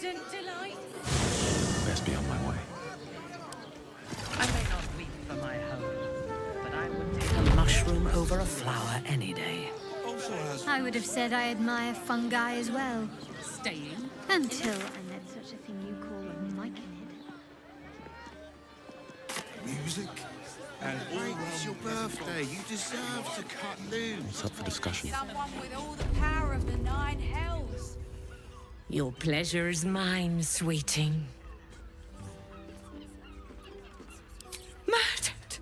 decadent delight. Best be on my way. I may not weep for my home, but I would take a mushroom over a flower any day. I would have said I admire fungi as well. Staying. Until I met such a thing you call a myconid. Music? And it's your birthday. You deserve to cut loose. What's up for discussion? Someone with all the power of the 9 hells. Your pleasure is mine, sweeting. Murdered!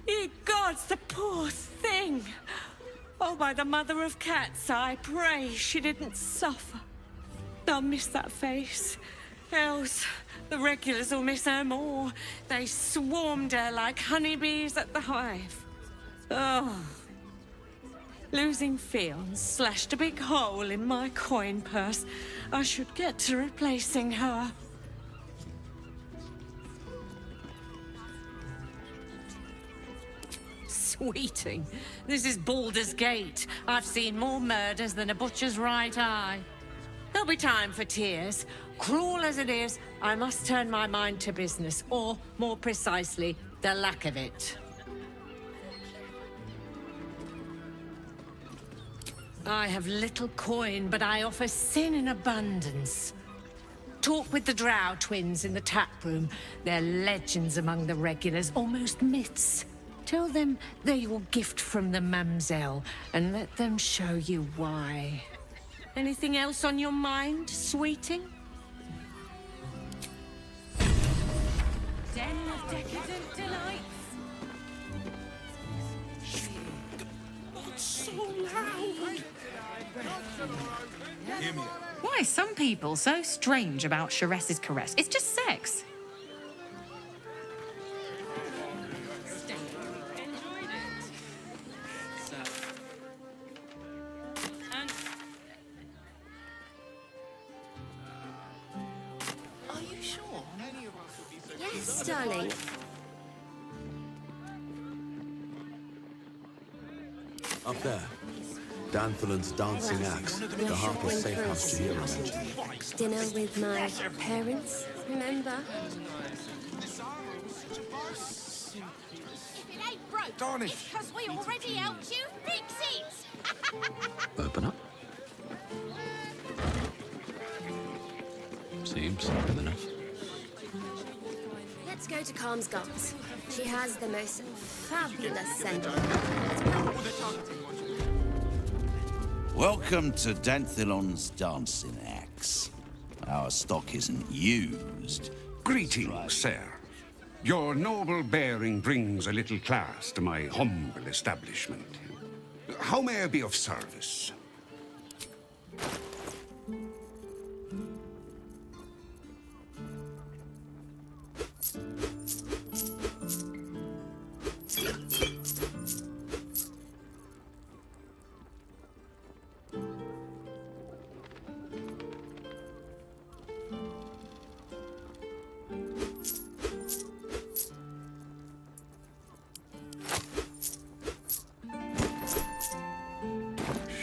Ye gods, the poor thing! Oh, by the mother of cats, I pray she didn't suffer. I'll miss that face. Else, the regulars will miss her more. They swarmed her like honeybees at the hive. Oh. Losing Fionn slashed a big hole in my coin purse. I should get to replacing her. Sweeting, this is Baldur's Gate. I've seen more murders than a butcher's right eye. There'll be time for tears. Cruel as it is, I must turn my mind to business, or, more precisely, the lack of it. I have little coin, but I offer sin in abundance. Talk with the Drow twins in the tap room. They're legends among the regulars, almost myths. Tell them they're your gift from the Mamselle, and let them show you why. Anything else on your mind, sweeting? Den of decadent delights. So loud. Hear me. Why are some people so strange about Sharess's caress? It's just sex. Are you sure? Yes, darling. Up there. Danthalan's dancing axe. The Harper Safe House Jahira mentioned. Dinner with my parents, remember? If it ain't broke, Darnish. it's 'cause we already helped you fix it. Open up. Seems simple enough. Let's go to Calm's Gums. She has the most fabulous scent. Welcome to Danthalon's dancing axe. Our stock isn't used. Greetings, sir. Your noble bearing brings a little class to my humble establishment. How may I be of service?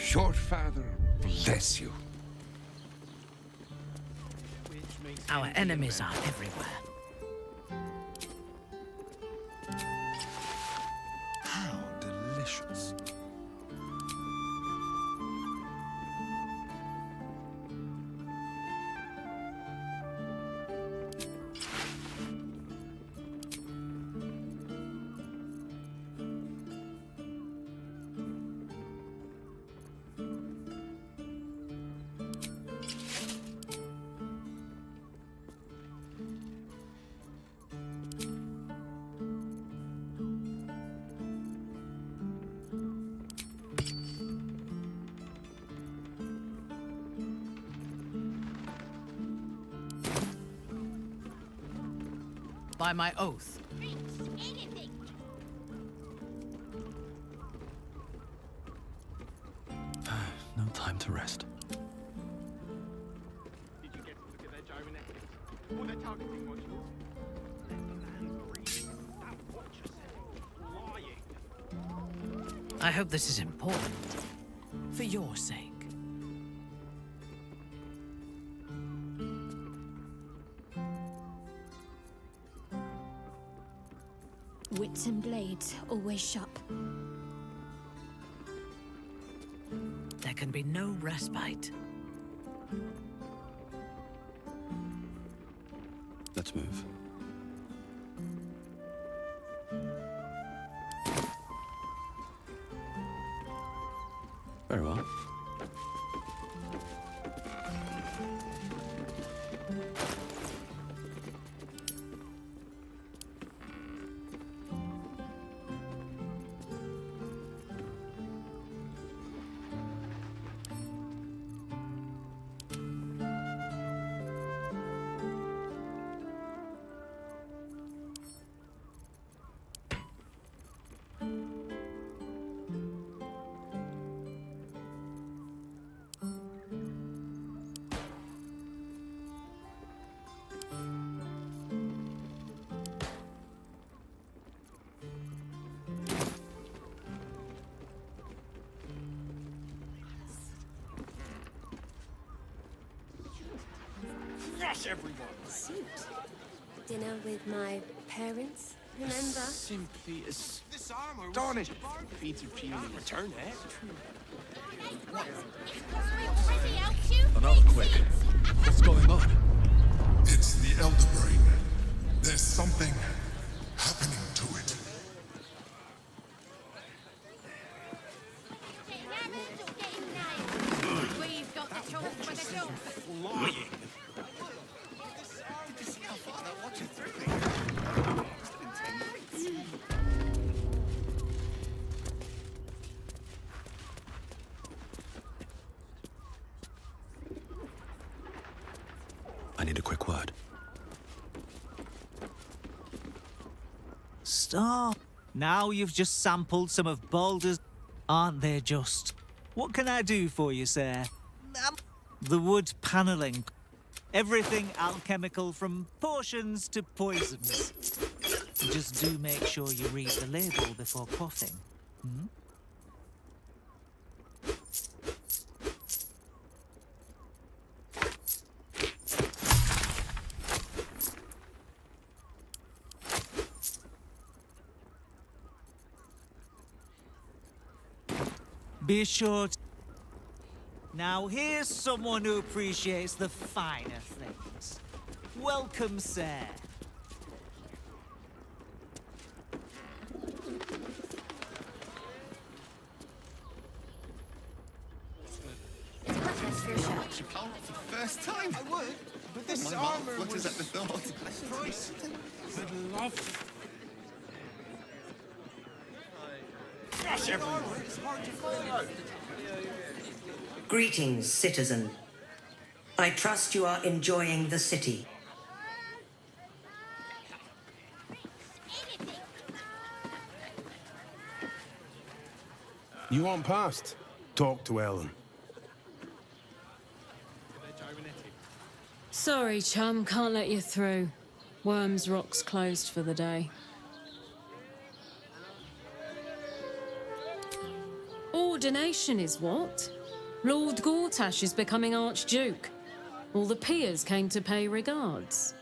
Short Father, bless you. Our enemies are everywhere. How delicious. By my oath. Anything. No time to rest. Did you get to look at their gyrometics? Or their targeting modules? Let the land breathe. That watcher said flying. I hope this is important. For your sake. gates and blades always shut. There can be no respite. Let's move. Very well. Rush everyone! Suit. Dinner with my parents, remember? Simply as... This armor Darn was it! such a bargain. Peter Peely. Return it. Already out you Another quick. What's going on? It's the Elder Brain. There's something happening to it. We've got the talk for the talk. Lying. I need a quick word. Stop. Now you've just sampled some of Baldur's... Aren't they just? What can I do for you, sir? The wood panelling. Everything alchemical from potions to poisons. Just do make sure you read the label before quaffing. Hmm? Be sure to... Now here's someone who appreciates the finer things. Welcome, sir. First time. I would, but this armor was... at the thought. Price. I'd love... Rush everyone! It's hard to follow. Greetings, citizen. I trust you are enjoying the city. You want past? Talk to Ellen. Sorry, chum, can't let you through. Worms Rock's closed for the day. Ordination is what? Lord Gortash is becoming Archduke. All the peers came to pay regards.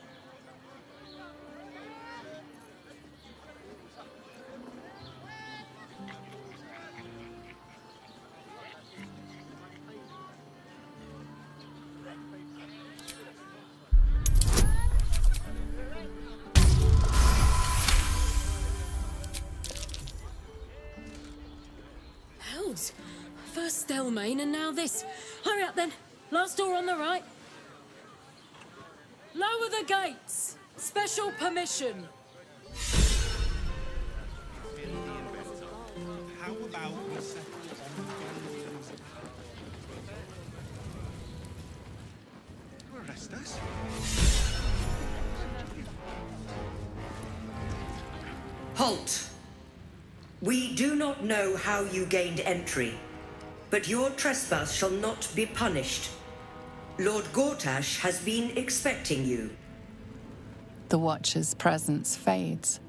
Hells! First Stelmane and now this. Hurry up then. Last door on the right. Lower the gates. Special permission. How about we settle on arrest us? Halt! We do not know how you gained entry, but your trespass shall not be punished. Lord Gortash has been expecting you. The Watcher's presence fades,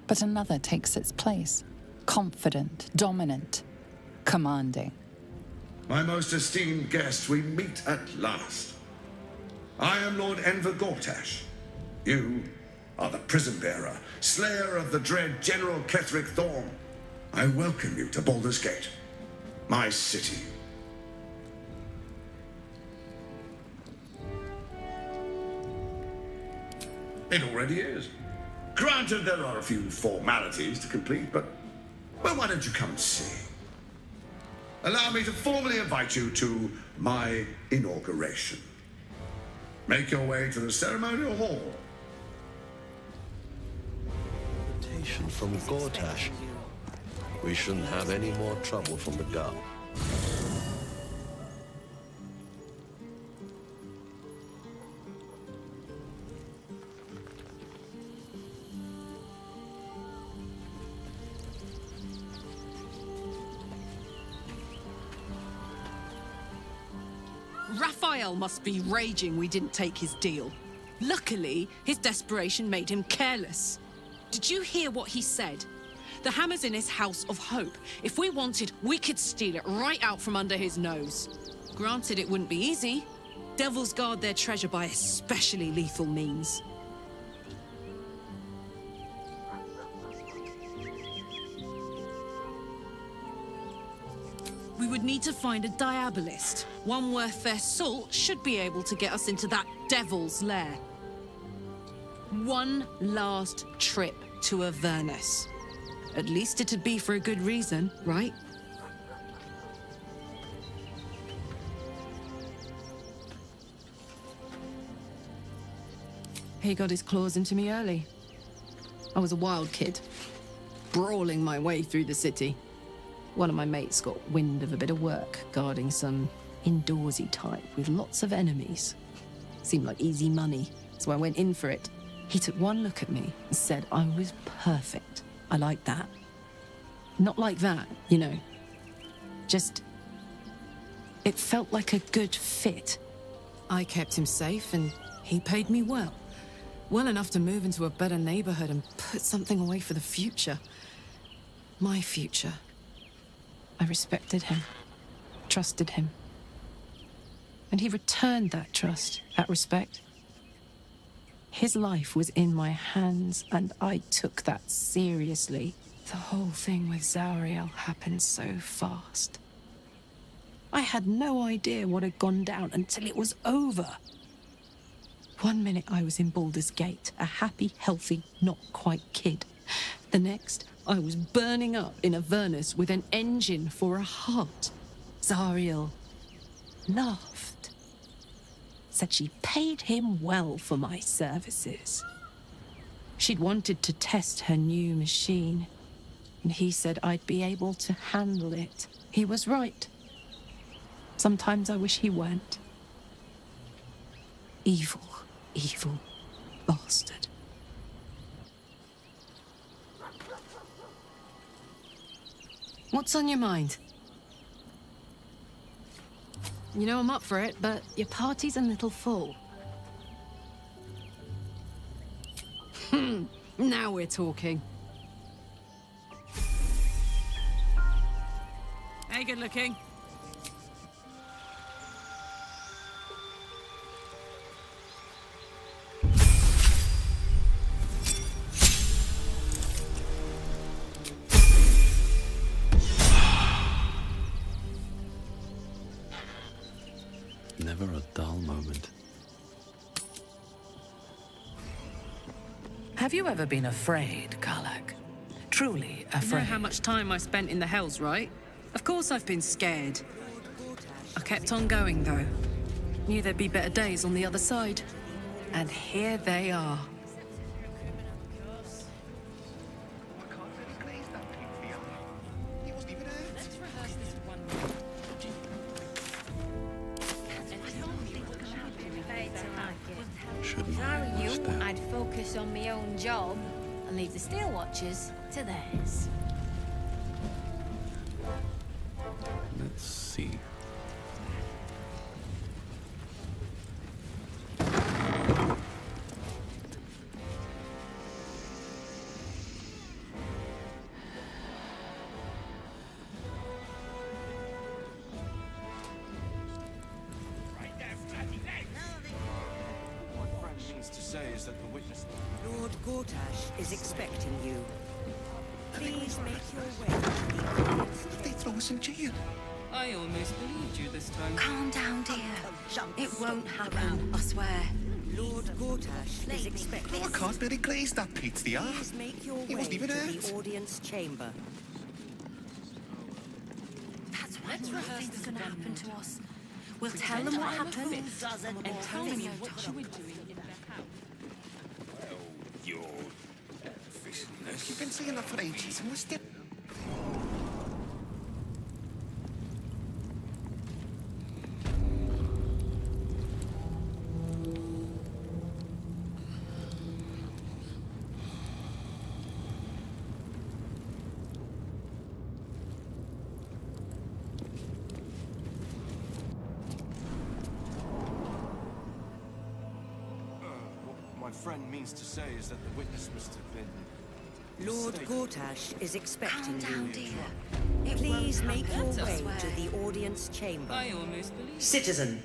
but another takes its place. Confident, dominant, commanding. My most esteemed guest, we meet at last. I am Lord Enver Gortash. You are the prison bearer, slayer of the dread General Ketheric Thorm. I welcome you to Baldur's Gate, my city. It already is. Granted, there are a few formalities to complete, but, well, why don't you come and see? Allow me to formally invite you to my inauguration. Make your way to the ceremonial hall. Invitation from Gortash. We shouldn't have any more trouble from the guard. Raphael must be raging we didn't take his deal. Luckily, his desperation made him careless. Did you hear what he said? The hammer's in his house of hope. If we wanted, we could steal it right out from under his nose. Granted, it wouldn't be easy. Devils guard their treasure by especially lethal means. We would need to find a diabolist. One worth their salt should be able to get us into that devil's lair. One last trip to Avernus. At least it'd be for a good reason, right? He got his claws into me early. I was a wild kid, brawling my way through the city. One of my mates got wind of a bit of work guarding some indoorsy type with lots of enemies. Seemed like easy money, so I went in for it. He took one look at me and said I was perfect. I like that. Not like that, you know. Just... it felt like a good fit. I kept him safe and he paid me well. Well enough to move into a better neighborhood and put something away for the future. My future. I respected him, trusted him. And he returned that trust, that respect. His life was in my hands, and I took that seriously. The whole thing with Zariel happened so fast. I had no idea what had gone down until it was over. One minute I was in Baldur's Gate, a happy, healthy, not quite kid. The next, I was burning up in Avernus with an engine for a heart. Zariel laughed. Said she paid him well for my services. She'd wanted to test her new machine, and he said I'd be able to handle it. He was right. Sometimes I wish he weren't. Evil, evil bastard. What's on your mind? You know I'm up for it, but your party's a little full. Now we're talking. Hey, good looking. Never a dull moment. Have you ever been afraid, Karlak? Truly afraid? You know how much time I spent in the Hells, right? Of course I've been scared. I kept on going, though. Knew there'd be better days on the other side. And here they are. If I were you, I'd focus on my own job and leave the Steel Watchers to theirs. Let's see. What Frank means to say is that the witness... Lord Gortash is expecting you. Please make your way to the audience. They throw us in jail. I almost believed you this time. Calm down, dear. It won't happen, I swear. Lord Gortash is expecting Oh, I can't really glaze that Pete's the art. Please make your He way wasn't even to hurt. the audience chamber. That's what I think's gonna happen to us. We'll tell them what happened. And tell me what you were doing in the house. Well, your business. You've been saying that for ages, and we're still... What my friend means to say is that the witness must have been... Lord Gortash is expecting Calm down, you. dear. Please make your happen, I way swear. to the audience chamber. I almost believed. Citizen,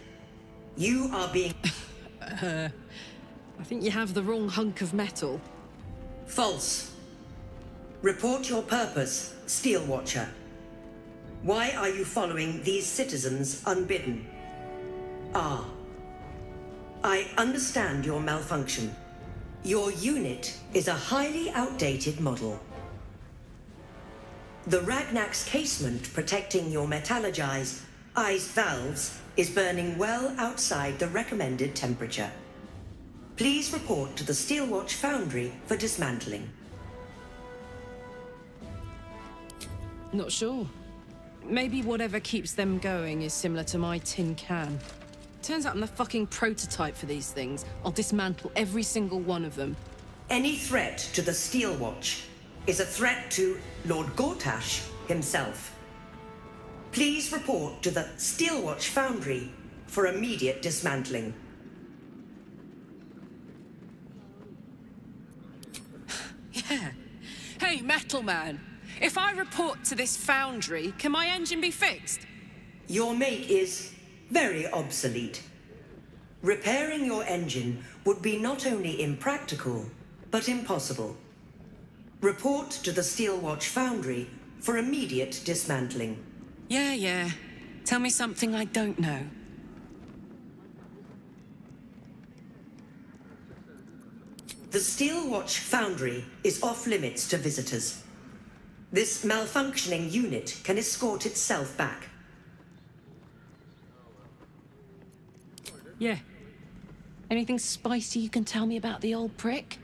you are being... I think you have the wrong hunk of metal. False. Report your purpose, Steel Watcher. Why are you following these citizens unbidden? Ah. I understand your malfunction. Your unit is a highly outdated model. The Ragnak's casement protecting your metallurgized eyes valves is burning well outside the recommended temperature. Please report to the Steelwatch Foundry for dismantling. Not sure. Maybe whatever keeps them going is similar to my tin can. Turns out I'm the fucking prototype for these things. I'll dismantle every single one of them. Any threat to the Steelwatch is a threat to Lord Gortash himself. Please report to the Steelwatch Foundry for immediate dismantling. Yeah. Hey, Metal Man. If I report to this foundry, can my engine be fixed? Your make is very obsolete. Repairing your engine would be not only impractical, but impossible. Report to the Steelwatch Foundry for immediate dismantling. Yeah. Tell me something I don't know. The Steelwatch Foundry is off limits to visitors. This malfunctioning unit can escort itself back. Yeah. Anything spicy you can tell me about the old prick?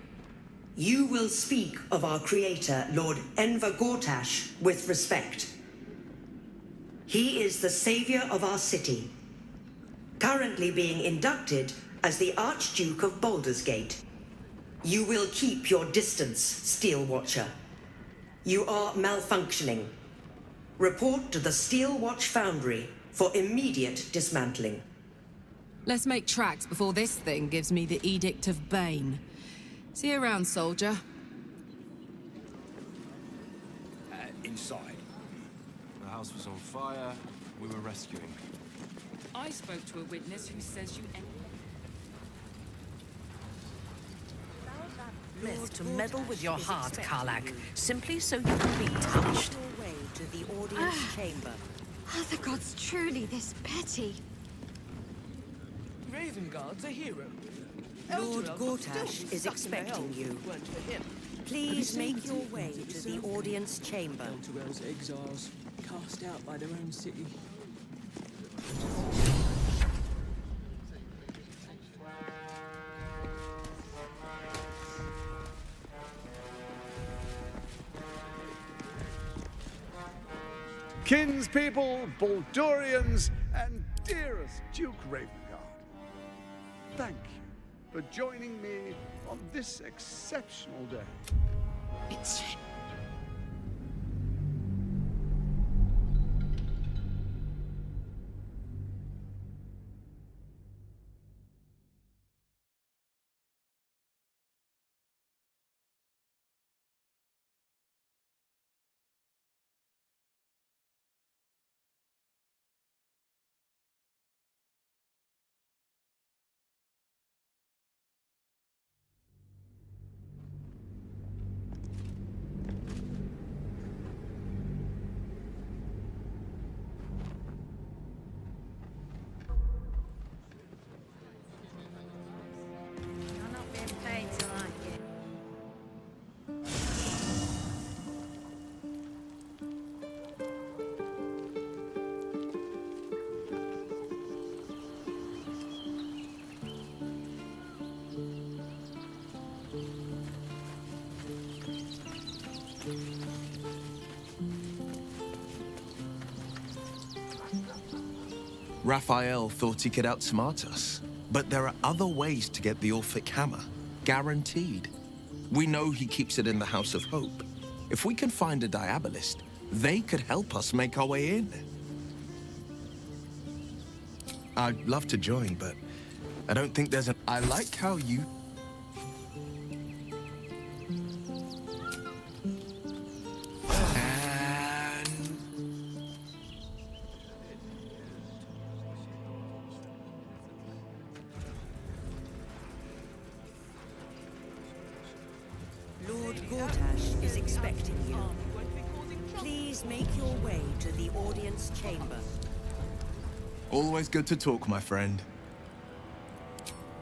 You will speak of our creator, Lord Enver Gortash, with respect. He is the savior of our city, currently being inducted as the Archduke of Baldur's Gate. You will keep your distance, Steel Watcher. You are malfunctioning. Report to the Steel Watch Foundry for immediate dismantling. Let's make tracks before this thing gives me the Edict of Bane. See you around, soldier. Inside. The house was on fire. We were rescuing. I spoke to a witness who says you... Myth to meddle with your heart, Karlach, simply so you can be touched. Your way to the audience chamber. Are the gods truly this petty? Ravengard's a hero. Lord Gortash is expecting you. Please make your way to the audience chamber. Elturel's exiles, cast out by their own city. Kinspeople, Baldurians, and dearest Duke Ravengard, thank you for joining me on this exceptional day. It's... Raphael thought he could outsmart us. But there are other ways to get the Orphic Hammer. Guaranteed. We know he keeps it in the House of Hope. If we can find a Diabolist, they could help us make our way in. I'd love to join, but I don't think there's an... I like how you... Lord Gortash is expecting you. Please make your way to the audience chamber. Always good to talk, my friend.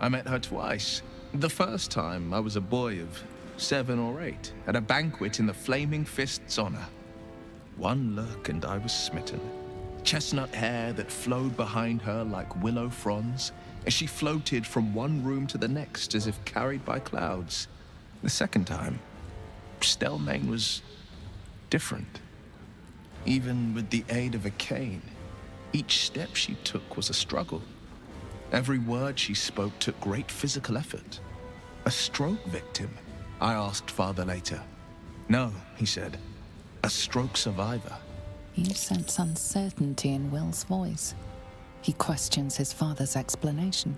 I met her twice. The first time, I was a boy of 7 or 8, at a banquet in the Flaming Fist's honor. One look and I was smitten. Chestnut hair that flowed behind her like willow fronds, as she floated from one room to the next as if carried by clouds. The second time, Stelmane was different. Even with the aid of a cane, each step she took was a struggle. Every word she spoke took great physical effort. A stroke victim? I asked Father later. No, he said. A stroke survivor. You sense uncertainty in Will's voice. He questions his father's explanation.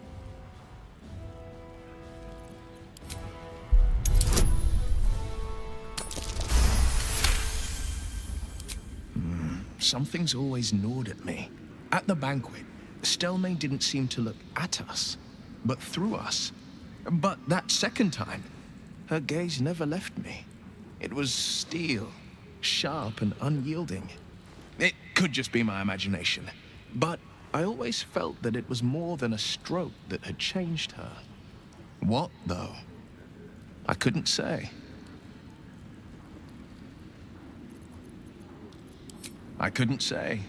Something's always gnawed at me. At the banquet, Stelmane didn't seem to look at us, but through us. But that second time, her gaze never left me. It was steel, sharp and unyielding. It could just be my imagination, but I always felt that it was more than a stroke that had changed her. What, though? I couldn't say. I couldn't say.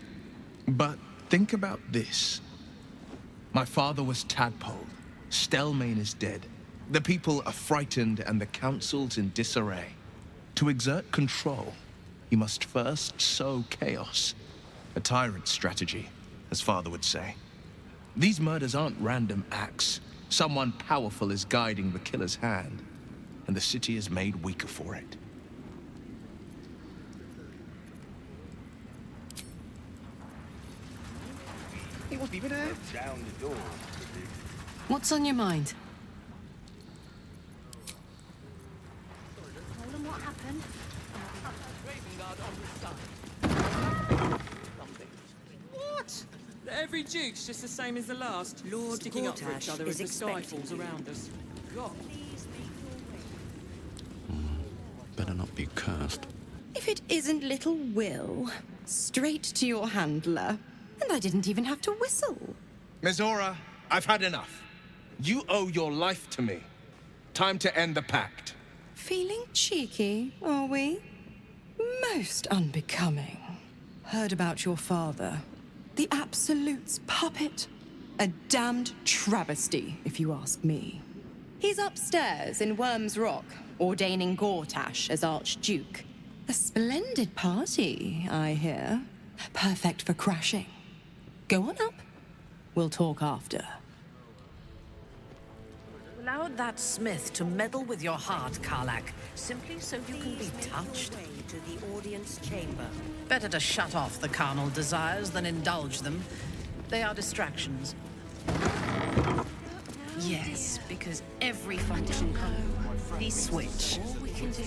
But think about this. My father was Tadpole. Stelmane is dead. The people are frightened and the council's in disarray. To exert control, you must first sow chaos. A tyrant's strategy, as father would say. These murders aren't random acts. Someone powerful is guiding the killer's hand, and the city is made weaker for it. He wasn't even there. Down the door. What's on your mind? Tell them what happened. What? Every duke's just the same as the last. Lord Sticking up for each Gortash other is as the sky expecting falls you. around us. God. Better not be cursed. If it isn't little Will, straight to your handler. And I didn't even have to whistle. Mizora, I've had enough. You owe your life to me. Time to end the pact. Feeling cheeky, are we? Most unbecoming. Heard about your father. The Absolute's puppet. A damned travesty, if you ask me. He's upstairs in Worm's Rock, ordaining Gortash as Archduke. A splendid party, I hear. Perfect for crashing. Go on up. We'll talk after. Allowed that smith to meddle with your heart, Karlach, simply so you can be touched. To the audience chamber. Better to shut off the carnal desires than indulge them. They are distractions. Yes, because every function they switch. All we can do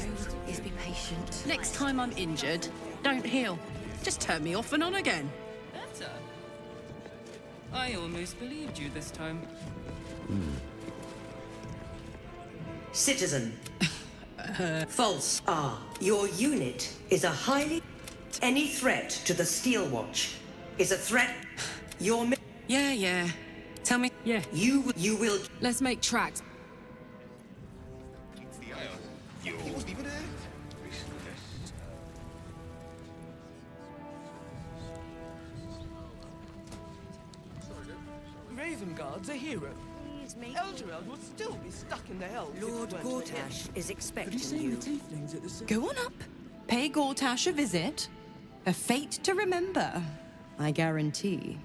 is be patient. Next time I'm injured, don't heal. Just turn me off and on again. Better. I almost believed you this time. Citizen. False. Your unit is a highly... Any threat to the Steel Watch is a threat... Your... Yeah. Tell me... Yeah. You will... Let's make tracks. He wasn't even there. Ravengard's a hero. Eldereld would still be stuck in the hell. Lord Gortash is expecting you. Go on up. Pay Gortash a visit. A fate to remember, I guarantee.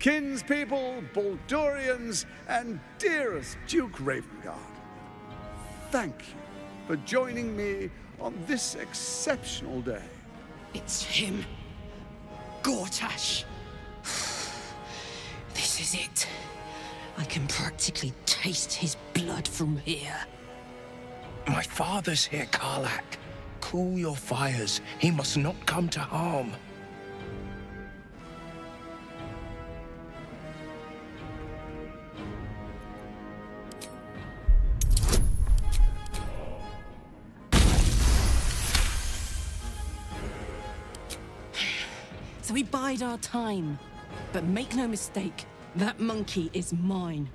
kinspeople, Baldurians, and dearest Duke Ravengard. Thank you for joining me on this exceptional day. It's him. Gortash. This is it. I can practically taste his blood from here. My father's here, Karlak. Cool your fires. He must not come to harm. So we bide our time. But make no mistake, that monkey is mine.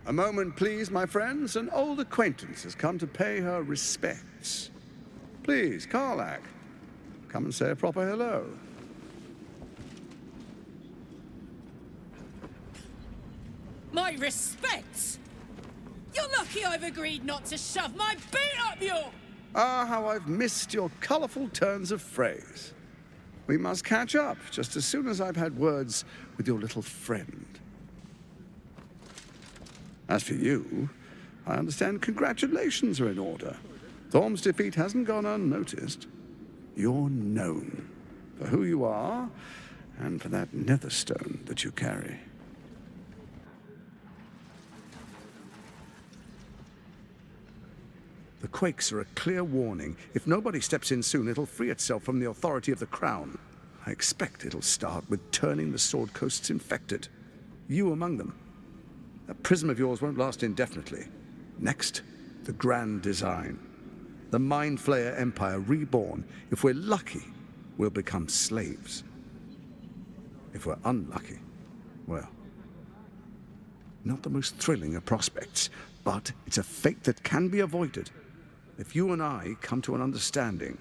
A moment, please, my friends. An old acquaintance has come to pay her respects. Please, Karlak, come and say a proper hello. My respects? You're lucky I've agreed not to shove my boot up your... Ah, how I've missed your colourful turns of phrase. We must catch up just as soon as I've had words with your little friend. As for you, I understand congratulations are in order. Thorm's defeat hasn't gone unnoticed. You're known for who you are and for that netherstone that you carry. The quakes are a clear warning. If nobody steps in soon, it'll free itself from the authority of the Crown. I expect it'll start with turning the Sword Coasts infected. You among them. That prism of yours won't last indefinitely. Next, the grand design. The Mind Flayer Empire reborn. If we're lucky, we'll become slaves. If we're unlucky, well, not the most thrilling of prospects, but it's a fate that can be avoided. If you and I come to an understanding,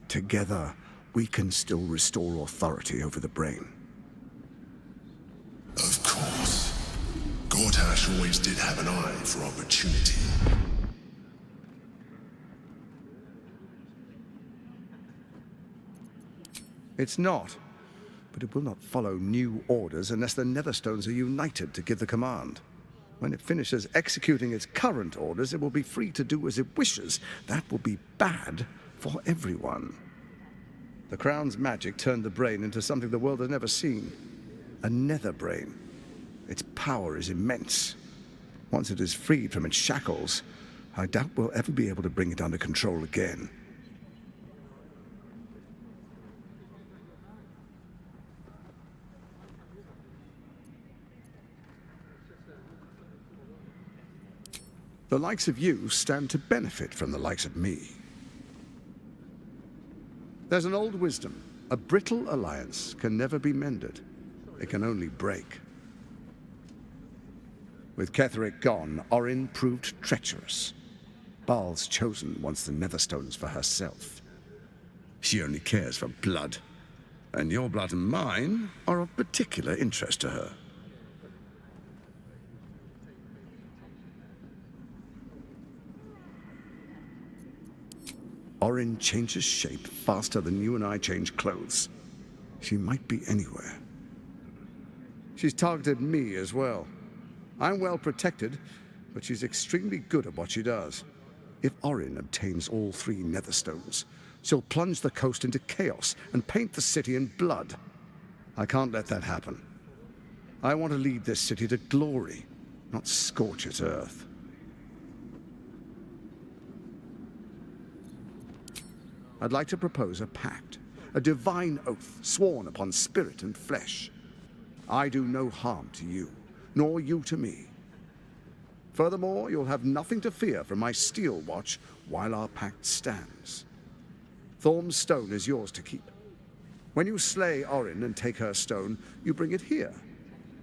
together we can still restore authority over the brain. Of course. Gortash always did have an eye for opportunity. It's not, but it will not follow new orders unless the Netherstones are united to give the command. When it finishes executing its current orders, it will be free to do as it wishes. That will be bad for everyone. The Crown's magic turned the brain into something the world has never seen. A nether brain. Its power is immense. Once it is freed from its shackles, I doubt we'll ever be able to bring it under control again. The likes of you stand to benefit from the likes of me. There's an old wisdom. A brittle alliance can never be mended. It can only break. With Ketheric gone, Orin proved treacherous. Baal's chosen wants the Netherstones for herself. She only cares for blood. And your blood and mine are of particular interest to her. Orin changes shape faster than you and I change clothes. She might be anywhere. She's targeted me as well. I'm well protected, but she's extremely good at what she does. If Orin obtains all 3 Netherstones, she'll plunge the coast into chaos and paint the city in blood. I can't let that happen. I want to lead this city to glory, not scorch its earth. I'd like to propose a pact, a divine oath sworn upon spirit and flesh. I do no harm to you, nor you to me. Furthermore, you'll have nothing to fear from my steel watch while our pact stands. Thorm's stone is yours to keep. When you slay Orin and take her stone, you bring it here,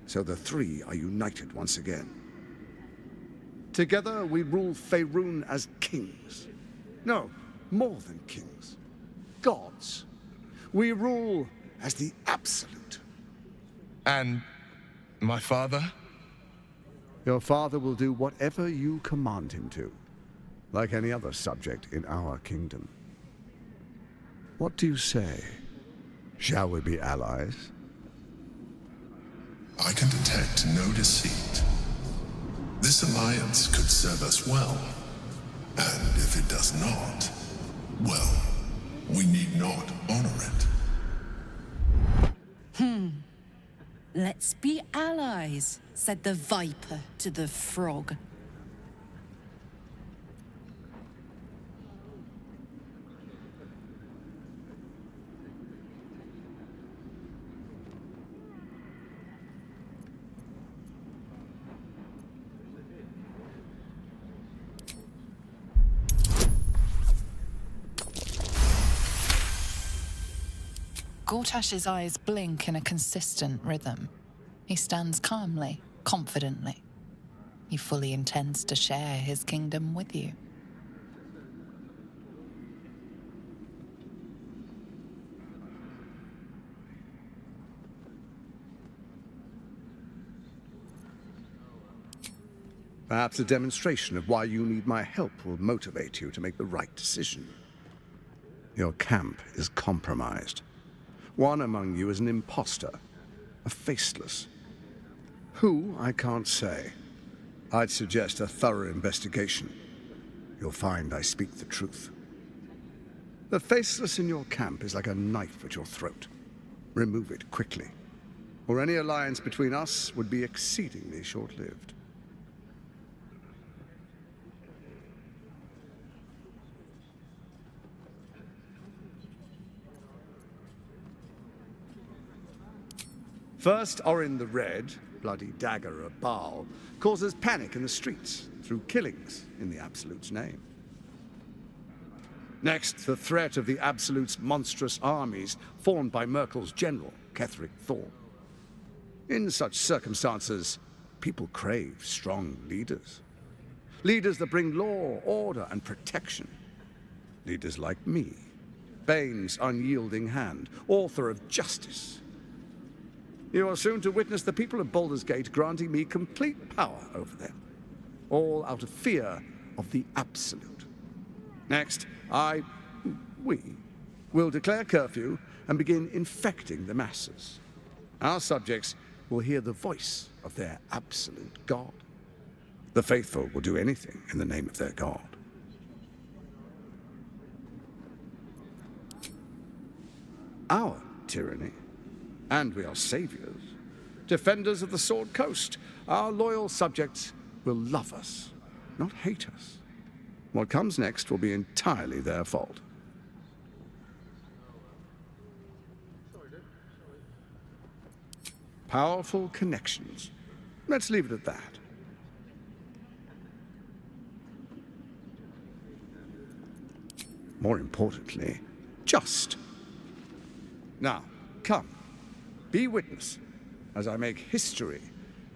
so the 3 are united once again. Together we rule Faerun as kings. No, more than kings. Gods. We rule as the absolute. And my father? Your father will do whatever you command him to, like any other subject in our kingdom. What do you say? Shall we be allies? I can detect no deceit. This alliance could serve us well. And if it does not, well, we need not honor it. Let's be allies, said the viper to the frog. Gortash's eyes blink in a consistent rhythm. He stands calmly, confidently. He fully intends to share his kingdom with you. Perhaps a demonstration of why you need my help will motivate you to make the right decision. Your camp is compromised. One among you is an imposter, a faceless. Who, I can't say. I'd suggest a thorough investigation. You'll find I speak the truth. The faceless in your camp is like a knife at your throat. Remove it quickly, or any alliance between us would be exceedingly short-lived. First, Orin the Red, bloody dagger of Baal, causes panic in the streets through killings in the Absolute's name. Next, the threat of the Absolute's monstrous armies formed by Merkel's general, Ketheric Thorn. In such circumstances, people crave strong leaders. Leaders that bring law, order, and protection. Leaders like me, Bane's unyielding hand, author of justice. You are soon to witness the people of Baldur's Gate granting me complete power over them, all out of fear of the Absolute. Next, we will declare curfew and begin infecting the masses. Our subjects will hear the voice of their absolute God. The faithful will do anything in the name of their God. Our tyranny. And we are saviors, defenders of the Sword Coast. Our loyal subjects will love us, not hate us. What comes next will be entirely their fault. Powerful connections. Let's leave it at that. More importantly, just. Now, come. Be witness as I make history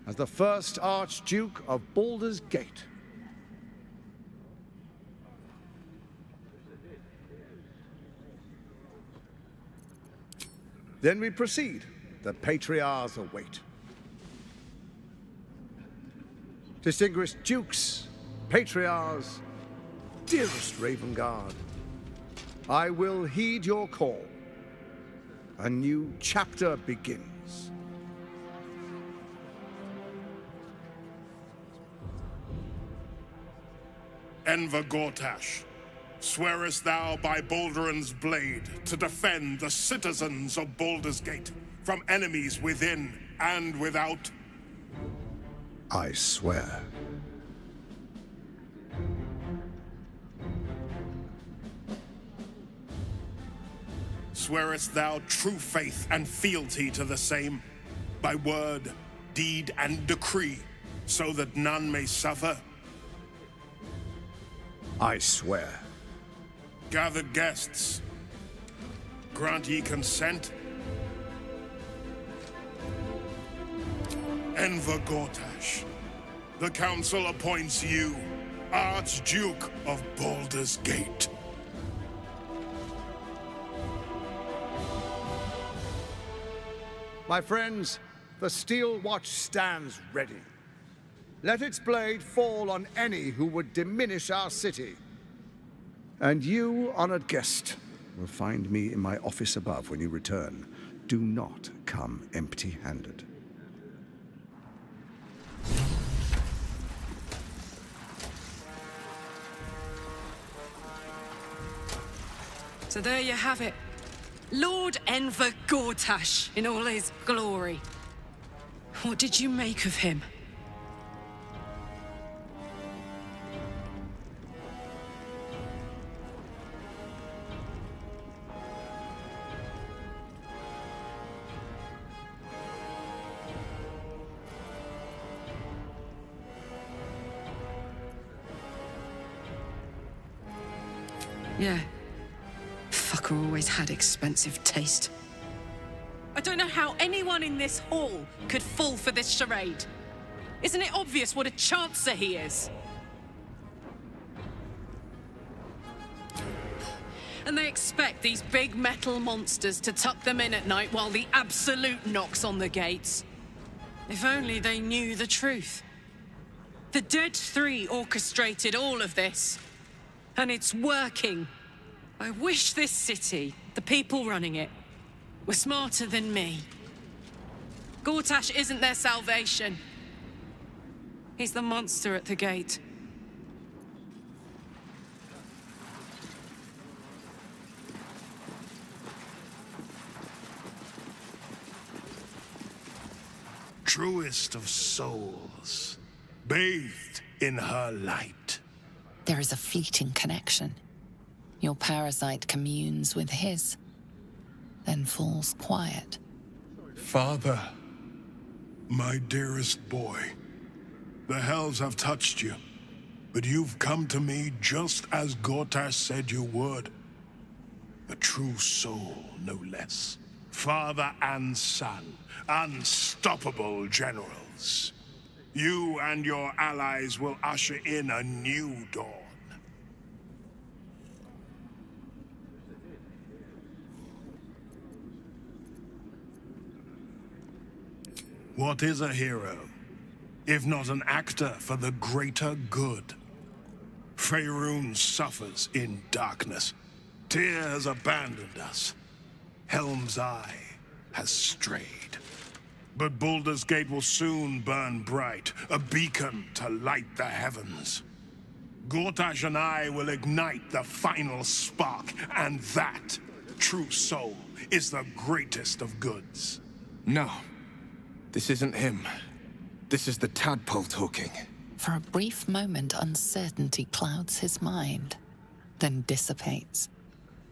as the first Archduke of Baldur's Gate. Then we proceed. The Patriarchs await. Distinguished Dukes, Patriarchs, dearest Ravengard, I will heed your call. A new chapter begins. Enver Gortash, swearest thou by Balduran's blade to defend the citizens of Baldur's Gate from enemies within and without? I swear. Swearest thou true faith and fealty to the same, by word, deed, and decree, so that none may suffer? I swear. Gathered guests, grant ye consent? Enver Gortash, the Council appoints you Archduke of Baldur's Gate. My friends, the Steel Watch stands ready. Let its blade fall on any who would diminish our city. And you, honored guest, will find me in my office above when you return. Do not come empty-handed. So there you have it. Lord Enver Gortash in all his glory. What did you make of him? Yeah. Fucker always had expensive taste. I don't know how anyone in this hall could fall for this charade. Isn't it obvious what a chancer he is? And they expect these big metal monsters to tuck them in at night while the Absolute knocks on the gates. If only they knew the truth. The Dead Three orchestrated all of this. And it's working. I wish this city, the people running it, were smarter than me. Gortash isn't their salvation. He's the monster at the gate. Truest of souls, bathed in her light. There is a fleeting connection. Your parasite communes with his, then falls quiet. Father, my dearest boy, the hells have touched you, but you've come to me just as Gortash said you would. A true soul, no less. Father and son, unstoppable generals. You and your allies will usher in a new dawn. What is a hero, if not an actor for the greater good? Faerun suffers in darkness. Tyr has abandoned us. Helm's Eye has strayed. But Baldur's Gate will soon burn bright, a beacon to light the heavens. Gortash and I will ignite the final spark, and that, true soul, is the greatest of goods. No. This isn't him. This is the tadpole talking. For a brief moment, uncertainty clouds his mind, then dissipates.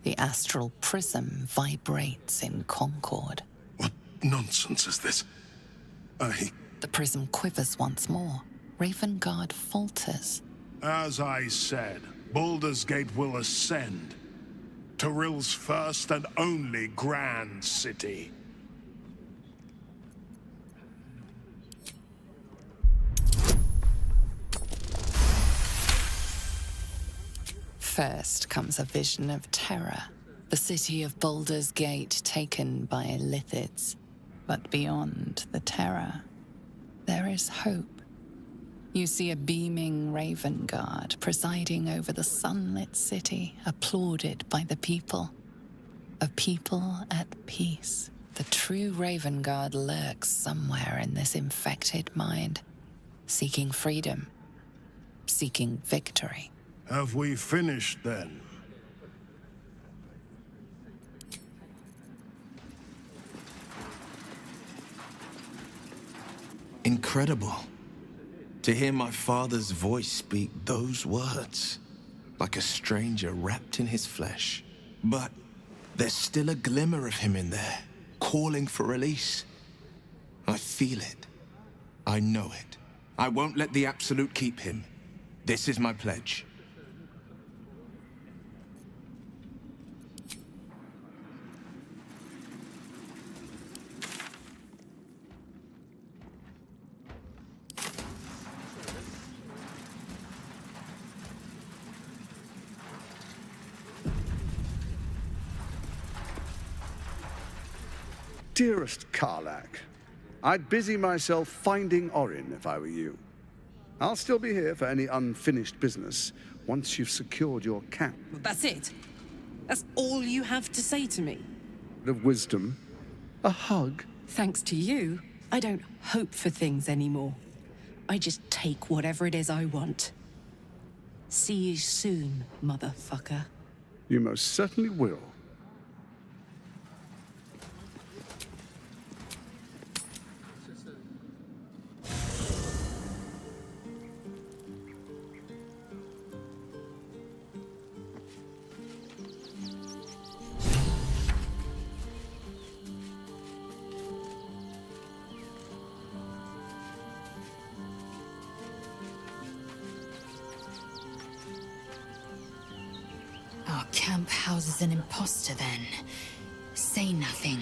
The astral prism vibrates in concord. What nonsense is this? The prism quivers once more. Ravengard falters. As I said, Baldur's Gate will ascend. Torill's first and only grand city. First comes a vision of terror. The city of Baldur's Gate taken by Lithids. But beyond the terror, there is hope. You see a beaming Ravengard presiding over the sunlit city, applauded by the people. A people at peace. The true Ravengard lurks somewhere in this infected mind, seeking freedom, seeking victory. Have we finished then? Incredible. To hear my father's voice speak those words, like a stranger wrapped in his flesh. But there's still a glimmer of him in there, calling for release. I feel it. I know it. I won't let the Absolute keep him. This is my pledge. Dearest Karlach, I'd busy myself finding Orin if I were you. I'll still be here for any unfinished business once you've secured your camp. That's it? That's all you have to say to me? Of wisdom, a hug. Thanks to you, I don't hope for things anymore. I just take whatever it is I want. See you soon, motherfucker. You most certainly will. Our camp houses an imposter, then. Say nothing.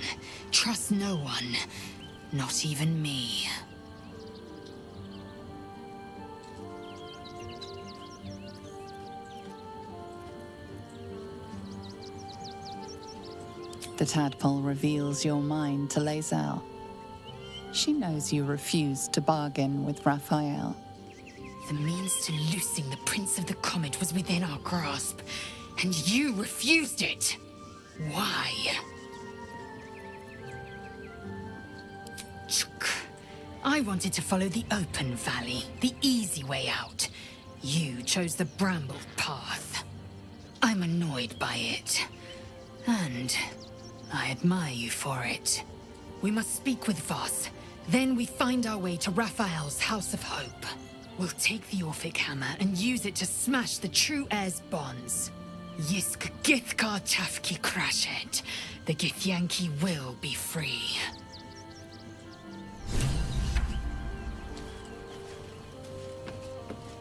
Trust no one. Not even me. The tadpole reveals your mind to Lae'zel. She knows you refused to bargain with Raphael. The means to loosing the Prince of the Comet was within our grasp, and you refused it. Why? I wanted to follow the open valley, the easy way out. You chose the brambled path. I'm annoyed by it, and I admire you for it. We must speak with Voss. Then we find our way to Raphael's House of Hope. We'll take the Orphic Hammer and use it to smash the true heir's bonds. Yisk Githkar Tafki Crashet. The Githyanki will be free.